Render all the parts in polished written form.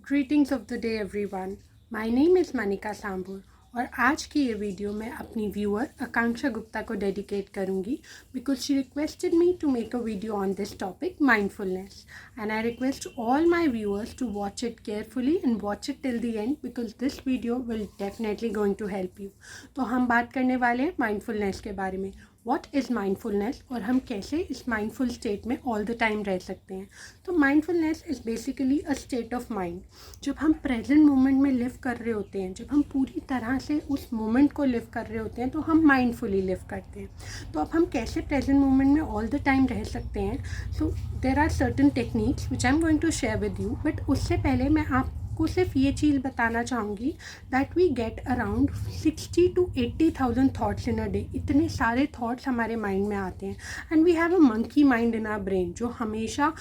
Greetings of the day everyone. My name is Manika Sambur और आज की ये वीडियो मैं अपनी व्यूअर आकांक्षा गुप्ता को डेडिकेट करूँगी because she requested me to make a video on this topic mindfulness and I request all my viewers to watch it carefully and watch it till the end because this video will definitely going to help you. तो हम बात करने वाले हैं mindfulness के बारे में। What is mindfulness और हम कैसे इस माइंडफुल स्टेट में ऑल द टाइम रह सकते हैं। तो mindfulness is basically a state of mind. जब हम प्रेजेंट मोमेंट में लिव कर रहे होते हैं, जब हम पूरी तरह से उस मोमेंट को लिव कर रहे होते हैं तो हम माइंडफुली लिव करते हैं। तो अब हम कैसे प्रेजेंट मोमेंट में ऑल द टाइम रह सकते हैं। So there are certain techniques which I am going to share with you, but उससे पहले मैं आपको सिर्फ ये चीज़ बताना चाहूँगी that we get around 60 to 80,000 thoughts in a day. इतने सारे थाट्स हमारे माइंड में आते हैं and we have a monkey mind in our brain जो हमेशा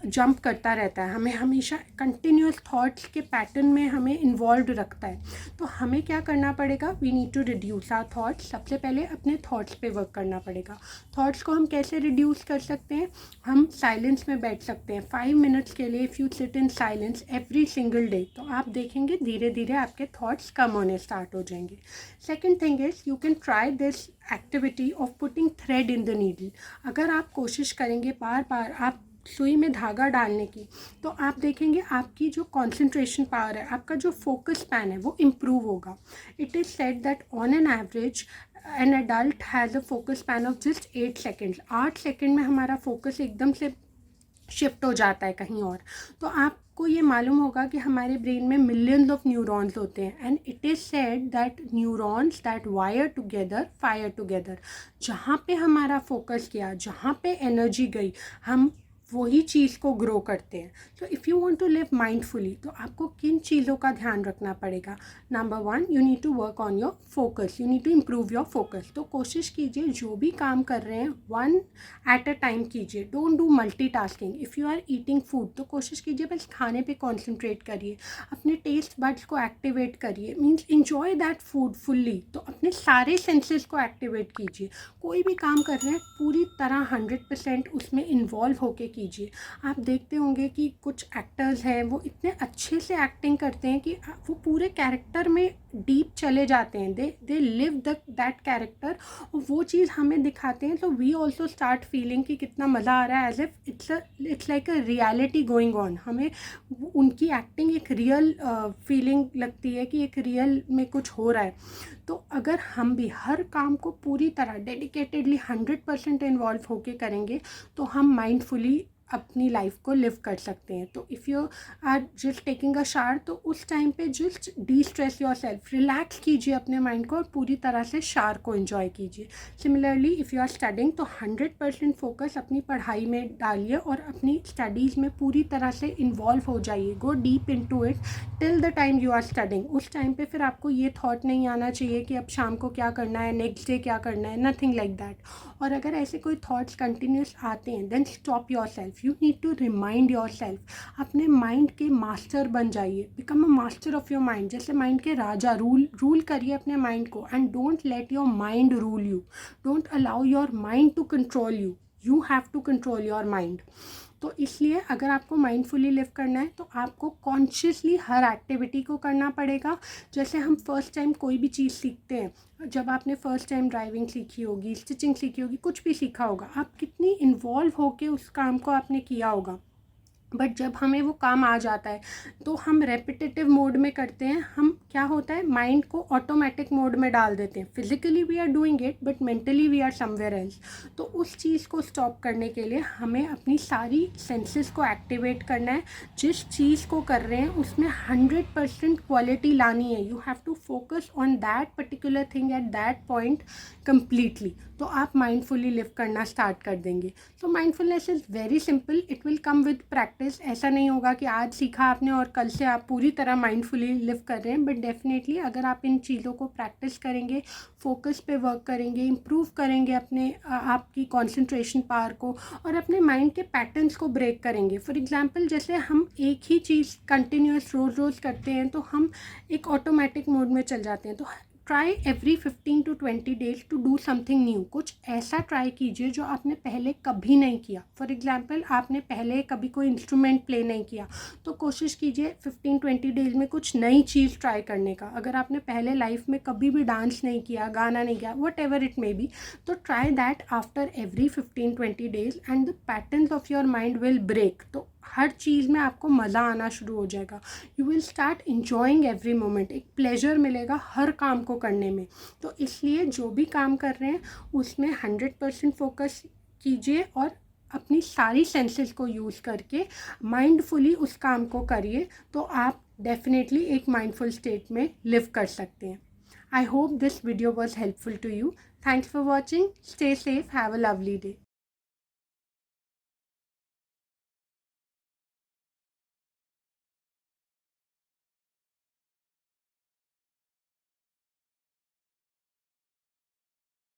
जंप करता रहता है, हमें हमेशा कंटिन्यूस थॉट्स के पैटर्न में हमें इन्वॉल्व रखता है। तो हमें क्या करना पड़ेगा, we need to reduce our thoughts. सबसे पहले अपने थॉट्स पे वर्क करना पड़ेगा। थॉट्स को हम कैसे रिड्यूस कर सकते हैं, हम साइलेंस में बैठ सकते हैं 5 मिनट्स के लिए। If you sit in silence every single day तो आप देखेंगे धीरे धीरे आपके थॉट्स कम होने स्टार्ट हो जाएंगे। Second thing is you can try this activity of putting thread in the needle. अगर आप कोशिश करेंगे बार बार आप सुई में धागा डालने की तो आप देखेंगे आपकी जो कंसंट्रेशन पावर है, आपका जो फोकस स्पैन है वो इम्प्रूव होगा। It is said that on an average an adult has a focus span of just 8 seconds. 8 second में हमारा फोकस एकदम से शिफ्ट हो जाता है कहीं और। तो आपको ये मालूम होगा कि हमारे ब्रेन में मिलियंस ऑफ न्यूरॉन्स होते हैं and it is said that neurons that wire together fire together. जहाँ पे हमारा फोकस गया, जहाँ पे एनर्जी गई, हम वही चीज़ को ग्रो करते हैं। तो if you want to live mindfully तो आपको किन चीज़ों का ध्यान रखना पड़ेगा। Number 1, you need to work on your focus, you need to improve your focus. तो कोशिश कीजिए जो भी काम कर रहे हैं वन एट अ टाइम कीजिए, don't do multitasking. If you are eating food तो कोशिश कीजिए बस खाने पे कॉन्सेंट्रेट करिए, अपने टेस्ट बड्स को एक्टिवेट करिए, means enjoy that food fully. तो अपने सारे सेंसेस को एक्टिवेट कीजिए। कोई भी काम कर रहे हैं पूरी तरह 100% उसमें इन्वॉल्व होके कीजिए। आप देखते होंगे कि कुछ एक्टर्स हैं वो इतने अच्छे से एक्टिंग करते हैं कि वो पूरे कैरेक्टर में डीप चले जाते हैं, दे लिव दैट कैरेक्टर और वो चीज़ हमें दिखाते हैं। तो वी ऑल्सो स्टार्ट फीलिंग कि कितना मज़ा आ रहा है, as if it's like a reality going on. हमें उनकी एक्टिंग एक रियल फीलिंग लगती है कि एक रियल में कुछ हो रहा है। तो अगर हम भी हर काम को पूरी तरह डेडिकेटेडली 100% इन्वॉल्व होके करेंगे तो हम माइंडफुली अपनी लाइफ को लिव कर सकते हैं। तो if you are just taking a shower तो उस टाइम पे just destress yourself, relax कीजिए अपने माइंड को और पूरी तरह से शावर को एंजॉय कीजिए। Similarly if you are studying तो 100% फोकस अपनी पढ़ाई में डालिए और अपनी स्टडीज़ में पूरी तरह से इन्वॉल्व हो जाइए। Go deep into it till the time you are studying. उस टाइम पे फिर आपको ये थॉट नहीं आना चाहिए कि अब शाम को क्या करना है, नेक्स्ट डे क्या करना है, नथिंग लाइक दैट। और अगर ऐसे कोई थॉट्स कंटिन्यूस आते हैं then stop yourself, you need to remind yourself. अपने माइंड के मास्टर बन जाइए, become a master of your mind. जैसे माइंड के राजा, रूल करिए अपने माइंड को and don't let your mind rule you, don't allow your mind to control you, you have to control your mind. तो इसलिए अगर आपको माइंडफुली लिव करना है तो आपको कॉन्शियसली हर एक्टिविटी को करना पड़ेगा। जैसे हम फर्स्ट टाइम कोई भी चीज़ सीखते हैं, जब आपने फर्स्ट टाइम ड्राइविंग सीखी होगी, स्टिचिंग सीखी होगी, कुछ भी सीखा होगा, आप कितनी इन्वॉल्व होके उस काम को आपने किया होगा। बट जब हमें वो काम आ जाता है तो हम रेपिटेटिव मोड में करते हैं। हम क्या होता है, माइंड को ऑटोमेटिक मोड में डाल देते हैं। Physically we are doing it but mentally we are somewhere else. तो उस चीज़ को स्टॉप करने के लिए हमें अपनी सारी सेंसेस को एक्टिवेट करना है। जिस चीज़ को कर रहे हैं उसमें 100% क्वालिटी लानी है। You have to focus on that particular thing at that point completely. तो आप माइंडफुली लिव करना स्टार्ट कर देंगे। तो mindfulness is very simple, it will come with practice. ऐसा नहीं होगा कि आज सीखा आपने और कल से आप पूरी तरह माइंडफुली लिव कर रहे हैं, बट डेफिनेटली अगर आप इन चीज़ों को प्रैक्टिस करेंगे, फोकस पे वर्क करेंगे, इम्प्रूव करेंगे अपने आपकी कॉन्सेंट्रेशन पावर को और अपने माइंड के पैटर्न्स को ब्रेक करेंगे। फॉर एग्जांपल जैसे हम एक ही चीज़ कंटिन्यूस रोज़ रोज़ करते हैं तो हम एक ऑटोमेटिक मोड में चल जाते हैं। तो try every 15 to 20 days to do something new. कुछ ऐसा ट्राई कीजिए जो आपने पहले कभी नहीं किया। फॉर एग्जांपल, आपने पहले कभी कोई इंस्ट्रूमेंट प्ले नहीं किया, तो कोशिश कीजिए 15-20 डेज में कुछ नई चीज़ ट्राई करने का। अगर आपने पहले लाइफ में कभी भी डांस नहीं किया, गाना नहीं किया, whatever it may be, तो try that after every 15-20 days and the patterns of your mind will break. तो हर चीज़ में आपको मज़ा आना शुरू हो जाएगा। You will start enjoying every moment. एक प्लेजर मिलेगा हर काम को करने में। तो इसलिए जो भी काम कर रहे हैं उसमें 100% फोकस कीजिए और अपनी सारी सेंसेस को यूज़ करके माइंडफुली उस काम को करिए, तो आप डेफिनेटली एक माइंडफुल स्टेट में लिव कर सकते हैं। I hope this video was helpful to you. Thanks for watching. Stay safe. Have a lovely day.